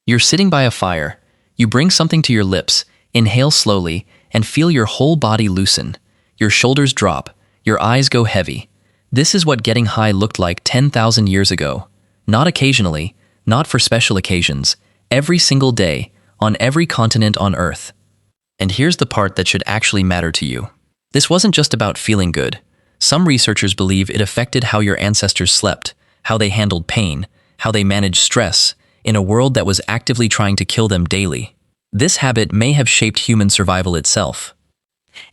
You're sitting by a fire. You bring something to your lips, inhale slowly, and feel your whole body loosen. Your shoulders drop. Your eyes go heavy. This is what getting high looked like 10,000 years ago. Not occasionally, not for special occasions. Every single day, on every continent on Earth. And here's the part that should actually matter to you. This wasn't just about feeling good. Some researchers believe it affected how your ancestors slept, how they handled pain, how they managed stress, in a world that was actively trying to kill them daily. This habit may have shaped human survival itself.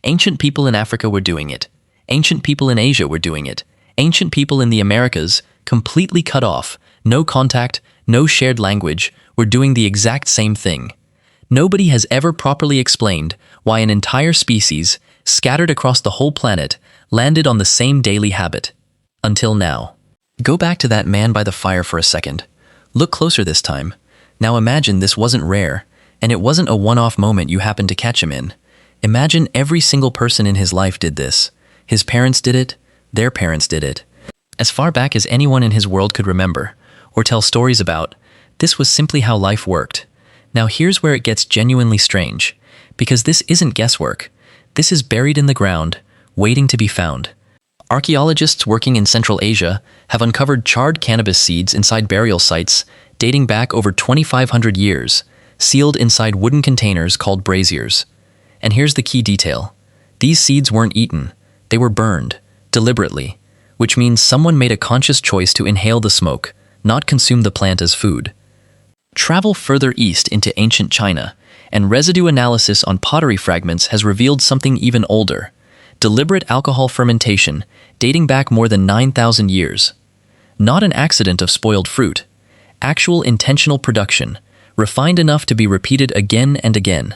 Ancient people in Africa were doing it. Ancient people in Asia were doing it. Ancient people in the Americas, completely cut off, no contact, no shared language, were doing the exact same thing. Nobody has ever properly explained why an entire species, scattered across the whole planet, landed on the same daily habit. Until now. Go back to that man by the fire for a second. Look closer this time. Now imagine this wasn't rare, and it wasn't a one-off moment you happened to catch him in. Imagine every single person in his life did this. His parents did it, their parents did it. As far back as anyone in his world could remember, or tell stories about, this was simply how life worked. Now here's where it gets genuinely strange, because this isn't guesswork. This is buried in the ground, waiting to be found. Archaeologists working in Central Asia have uncovered charred cannabis seeds inside burial sites dating back over 2,500 years, sealed inside wooden containers called braziers. And here's the key detail. These seeds weren't eaten, they were burned, deliberately, which means someone made a conscious choice to inhale the smoke, not consume the plant as food. Travel further east into ancient China, and residue analysis on pottery fragments has revealed something even older. Deliberate alcohol fermentation, dating back more than 9,000 years. Not an accident of spoiled fruit. Actual intentional production, refined enough to be repeated again and again.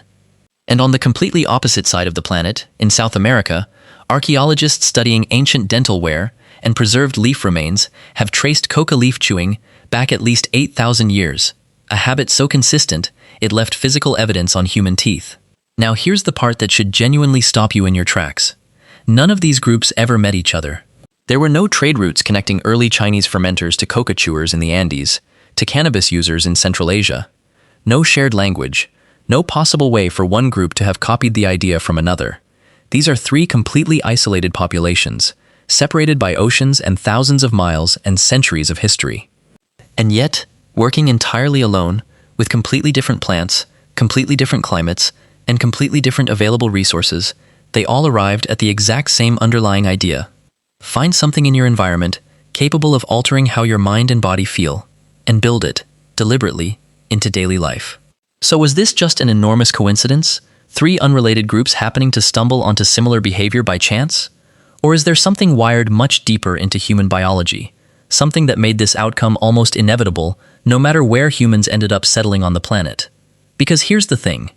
And on the completely opposite side of the planet, in South America, archaeologists studying ancient dental ware and preserved leaf remains have traced coca leaf chewing back at least 8,000 years. A habit so consistent, it left physical evidence on human teeth. Now here's the part that should genuinely stop you in your tracks. None of these groups ever met each other. There were no trade routes connecting early Chinese fermenters to coca chewers in the Andes, to cannabis users in Central Asia. No shared language, no possible way for one group to have copied the idea from another. These are three completely isolated populations, separated by oceans and thousands of miles and centuries of history. And yet, working entirely alone, with completely different plants, completely different climates, and completely different available resources, they all arrived at the exact same underlying idea. Find something in your environment capable of altering how your mind and body feel, and build it, deliberately, into daily life. So was this just an enormous coincidence? Three unrelated groups happening to stumble onto similar behavior by chance? Or is there something wired much deeper into human biology? Something that made this outcome almost inevitable, no matter where humans ended up settling on the planet? Because here's the thing.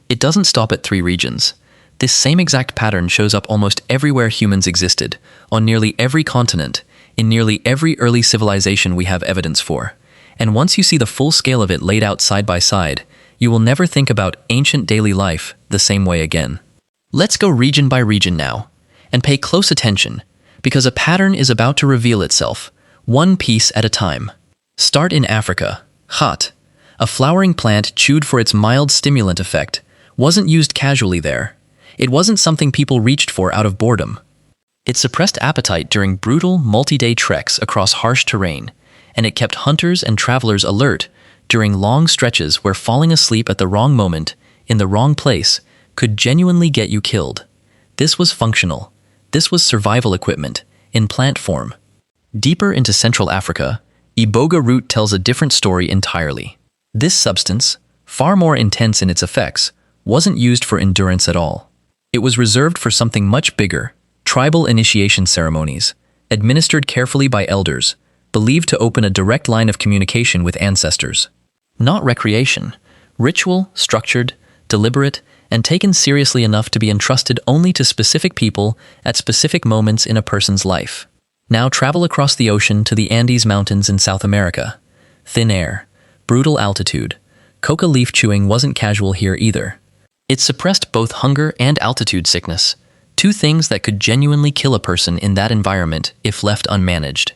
It doesn't stop at three regions. This same exact pattern shows up almost everywhere humans existed, on nearly every continent, in nearly every early civilization we have evidence for. And once you see the full scale of it laid out side by side, you will never think about ancient daily life the same way again. Let's go region by region now, and pay close attention, because a pattern is about to reveal itself, one piece at a time. Start in Africa. Khat, a flowering plant chewed for its mild stimulant effect, wasn't used casually there. It wasn't something people reached for out of boredom. It suppressed appetite during brutal, multi-day treks across harsh terrain, and it kept hunters and travelers alert during long stretches where falling asleep at the wrong moment, in the wrong place, could genuinely get you killed. This was functional. This was survival equipment, in plant form. Deeper into Central Africa, iboga root tells a different story entirely. This substance, far more intense in its effects, wasn't used for endurance at all. It was reserved for something much bigger, tribal initiation ceremonies, administered carefully by elders, believed to open a direct line of communication with ancestors. Not recreation, ritual, structured, deliberate, and taken seriously enough to be entrusted only to specific people at specific moments in a person's life. Now travel across the ocean to the Andes Mountains in South America. Thin air, brutal altitude. Coca leaf chewing wasn't casual here either. It suppressed both hunger and altitude sickness, two things that could genuinely kill a person in that environment if left unmanaged.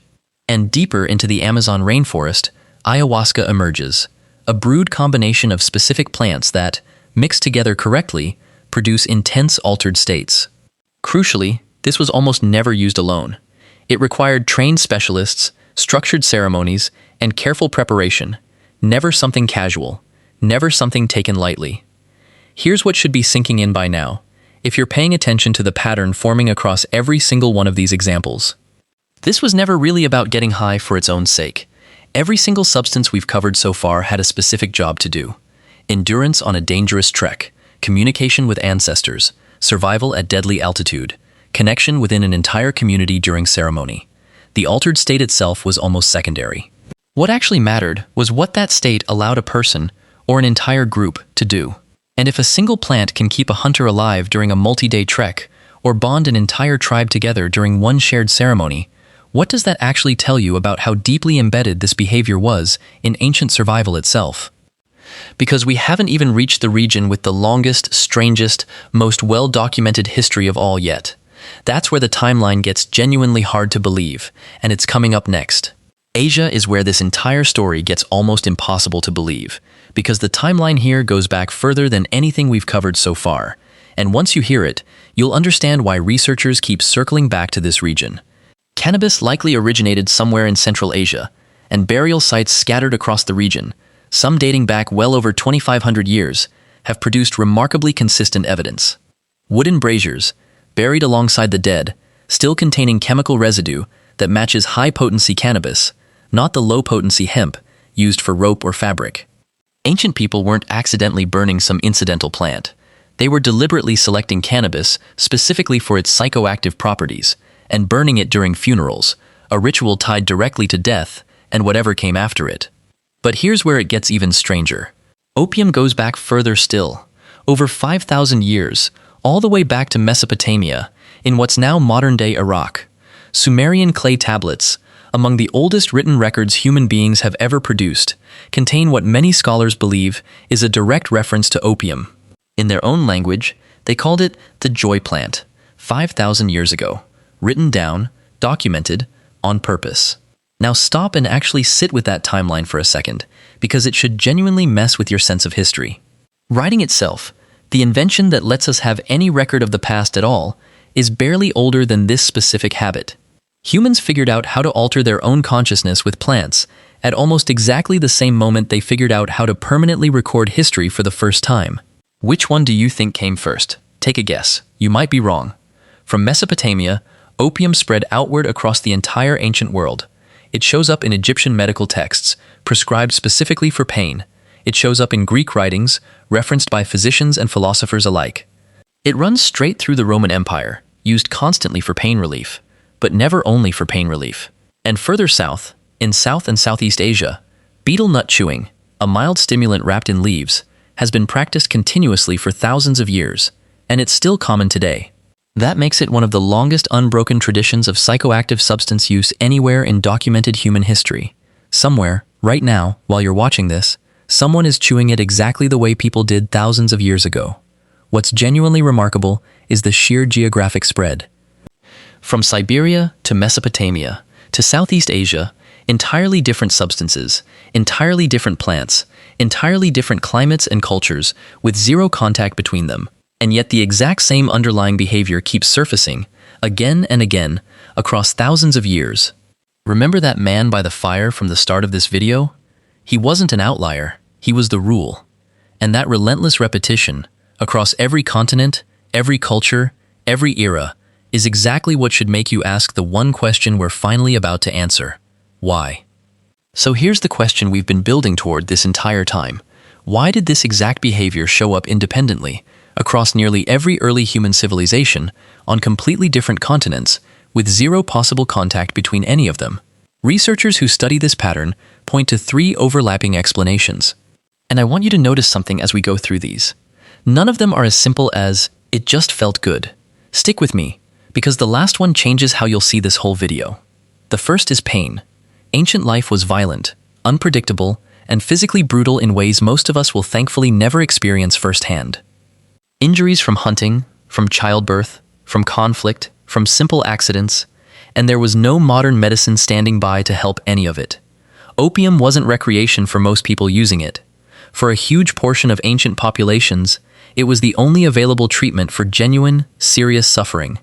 And deeper into the Amazon rainforest, ayahuasca emerges, a brewed combination of specific plants that, mixed together correctly, produce intense altered states. Crucially, this was almost never used alone. It required trained specialists, structured ceremonies, and careful preparation, never something casual, never something taken lightly. Here's what should be sinking in by now, if you're paying attention to the pattern forming across every single one of these examples. This was never really about getting high for its own sake. Every single substance we've covered so far had a specific job to do. Endurance on a dangerous trek, communication with ancestors, survival at deadly altitude, connection within an entire community during ceremony. The altered state itself was almost secondary. What actually mattered was what that state allowed a person, or an entire group, to do. And if a single plant can keep a hunter alive during a multi-day trek, or bond an entire tribe together during one shared ceremony, what does that actually tell you about how deeply embedded this behavior was in ancient survival itself? Because we haven't even reached the region with the longest, strangest, most well-documented history of all yet. That's where the timeline gets genuinely hard to believe, and it's coming up next. Asia is where this entire story gets almost impossible to believe, because the timeline here goes back further than anything we've covered so far, and once you hear it, you'll understand why researchers keep circling back to this region. Cannabis likely originated somewhere in Central Asia, and burial sites scattered across the region, some dating back well over 2,500 years, have produced remarkably consistent evidence. Wooden braziers, buried alongside the dead, still containing chemical residue that matches high-potency cannabis, not the low-potency hemp used for rope or fabric. Ancient people weren't accidentally burning some incidental plant. They were deliberately selecting cannabis specifically for its psychoactive properties, and burning it during funerals, a ritual tied directly to death and whatever came after it. But here's where it gets even stranger. Opium goes back further still, over 5,000 years, all the way back to Mesopotamia, in what's now modern-day Iraq. Sumerian clay tablets, among the oldest written records human beings have ever produced, contain what many scholars believe is a direct reference to opium. In their own language, they called it the joy plant, 5,000 years ago. Written down, documented, on purpose. Now stop and actually sit with that timeline for a second, because it should genuinely mess with your sense of history. Writing itself, the invention that lets us have any record of the past at all, is barely older than this specific habit. Humans figured out how to alter their own consciousness with plants at almost exactly the same moment they figured out how to permanently record history for the first time. Which one do you think came first? Take a guess. You might be wrong. From Mesopotamia, opium spread outward across the entire ancient world. It shows up in Egyptian medical texts, prescribed specifically for pain. It shows up in Greek writings, referenced by physicians and philosophers alike. It runs straight through the Roman Empire, used constantly for pain relief, but never only for pain relief. And further south, in South and Southeast Asia, betel nut chewing, a mild stimulant wrapped in leaves, has been practiced continuously for thousands of years, and it's still common today. That makes it one of the longest unbroken traditions of psychoactive substance use anywhere in documented human history. Somewhere, right now, while you're watching this, someone is chewing it exactly the way people did thousands of years ago. What's genuinely remarkable is the sheer geographic spread. From Siberia to Mesopotamia to Southeast Asia, entirely different substances, entirely different plants, entirely different climates and cultures with zero contact between them. And yet the exact same underlying behavior keeps surfacing, again and again, across thousands of years. Remember that man by the fire from the start of this video? He wasn't an outlier, he was the rule. And that relentless repetition, across every continent, every culture, every era, is exactly what should make you ask the one question we're finally about to answer. Why? So here's the question we've been building toward this entire time. Why did this exact behavior show up independently, across nearly every early human civilization, on completely different continents, with zero possible contact between any of them? Researchers who study this pattern point to 3 overlapping explanations. And I want you to notice something as we go through these. None of them are as simple as, it just felt good. Stick with me, because the last one changes how you'll see this whole video. The first is pain. Ancient life was violent, unpredictable, and physically brutal in ways most of us will thankfully never experience firsthand. Injuries from hunting, from childbirth, from conflict, from simple accidents, and there was no modern medicine standing by to help any of it. Opium wasn't recreation for most people using it. For a huge portion of ancient populations, it was the only available treatment for genuine, serious suffering.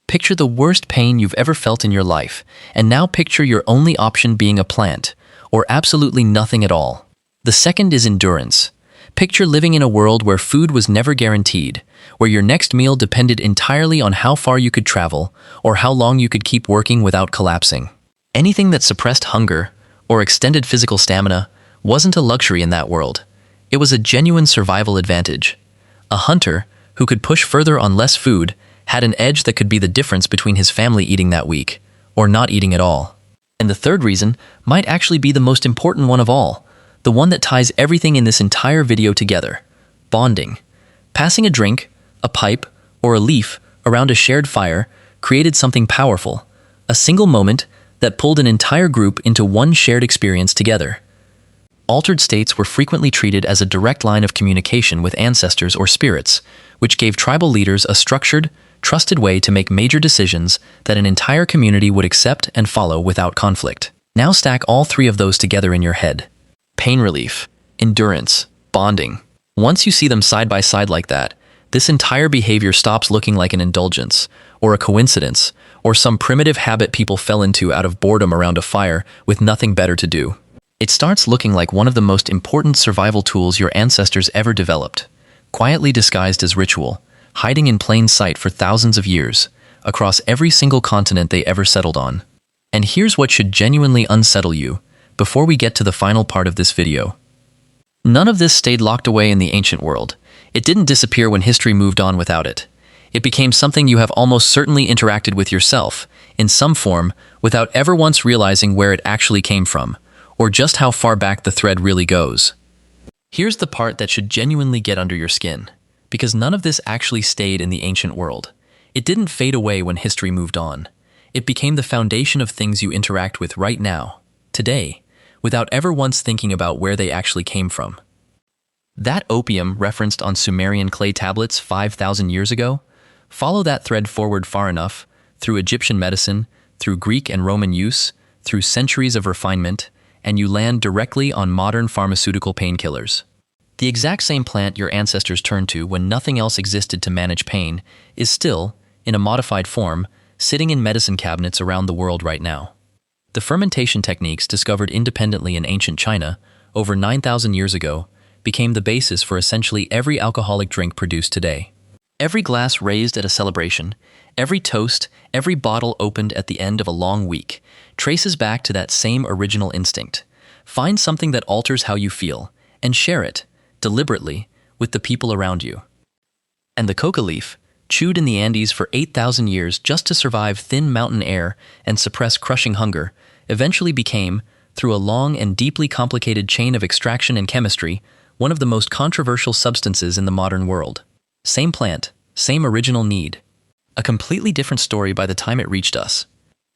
Picture the worst pain you've ever felt in your life, and now picture your only option being a plant, or absolutely nothing at all. The second is endurance. Picture living in a world where food was never guaranteed, where your next meal depended entirely on how far you could travel or how long you could keep working without collapsing. Anything that suppressed hunger or extended physical stamina wasn't a luxury in that world. It was a genuine survival advantage. A hunter who could push further on less food had an edge that could be the difference between his family eating that week or not eating at all. And the third reason might actually be the most important one of all, the one that ties everything in this entire video together: bonding. Passing a drink, a pipe, or a leaf around a shared fire created something powerful, a single moment that pulled an entire group into one shared experience together. Altered states were frequently treated as a direct line of communication with ancestors or spirits, which gave tribal leaders a structured, trusted way to make major decisions that an entire community would accept and follow without conflict. Now stack all three of those together in your head: pain relief, endurance, bonding. Once you see them side by side like that, this entire behavior stops looking like an indulgence, or a coincidence, or some primitive habit people fell into out of boredom around a fire with nothing better to do. It starts looking like one of the most important survival tools your ancestors ever developed, quietly disguised as ritual, hiding in plain sight for thousands of years, across every single continent they ever settled on. And here's what should genuinely unsettle you before we get to the final part of this video. None of this stayed locked away in the ancient world. It didn't disappear when history moved on without it. It became something you have almost certainly interacted with yourself, in some form, without ever once realizing where it actually came from, or just how far back the thread really goes. Here's the part that should genuinely get under your skin, because none of this actually stayed in the ancient world. It didn't fade away when history moved on. It became the foundation of things you interact with right now, today, without ever once thinking about where they actually came from. That opium referenced on Sumerian clay tablets 5,000 years ago, follow that thread forward far enough, through Egyptian medicine, through Greek and Roman use, through centuries of refinement, and you land directly on modern pharmaceutical painkillers. The exact same plant your ancestors turned to when nothing else existed to manage pain is still, in a modified form, sitting in medicine cabinets around the world right now. The fermentation techniques discovered independently in ancient China over 9,000 years ago became the basis for essentially every alcoholic drink produced today. Every glass raised at a celebration, every toast, every bottle opened at the end of a long week traces back to that same original instinct. Find something that alters how you feel and share it, deliberately, with the people around you. And the coca leaf, chewed in the Andes for 8,000 years just to survive thin mountain air and suppress crushing hunger, eventually became, through a long and deeply complicated chain of extraction and chemistry, one of the most controversial substances in the modern world. Same plant, same original need. A completely different story by the time it reached us.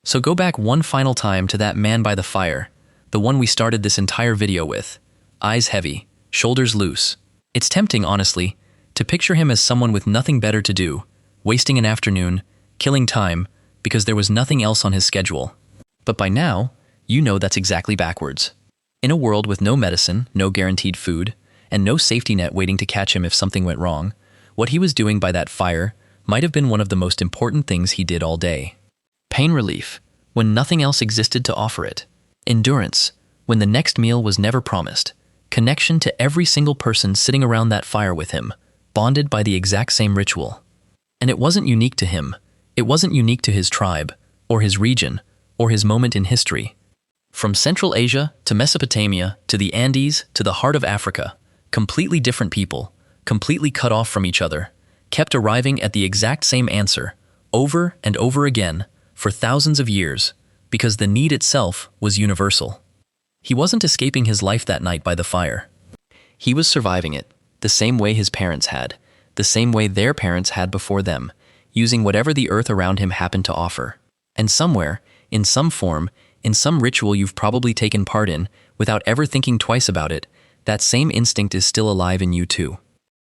So go back one final time to that man by the fire, the one we started this entire video with. Eyes heavy, shoulders loose. It's tempting, honestly, to picture him as someone with nothing better to do, wasting an afternoon, killing time, because there was nothing else on his schedule. But by now, you know that's exactly backwards. In a world with no medicine, no guaranteed food, and no safety net waiting to catch him if something went wrong, what he was doing by that fire might have been one of the most important things he did all day. Pain relief, when nothing else existed to offer it. Endurance, when the next meal was never promised. Connection to every single person sitting around that fire with him, bonded by the exact same ritual. And it wasn't unique to him. It wasn't unique to his tribe, or his region, or his moment in history. From Central Asia to Mesopotamia to the Andes to the heart of Africa, completely different people, completely cut off from each other, kept arriving at the exact same answer, over and over again, for thousands of years, because the need itself was universal. He wasn't escaping his life that night by the fire. He was surviving it, the same way his parents had, the same way their parents had before them, using whatever the earth around him happened to offer. And somewhere, in some form, in some ritual you've probably taken part in, without ever thinking twice about it, that same instinct is still alive in you too.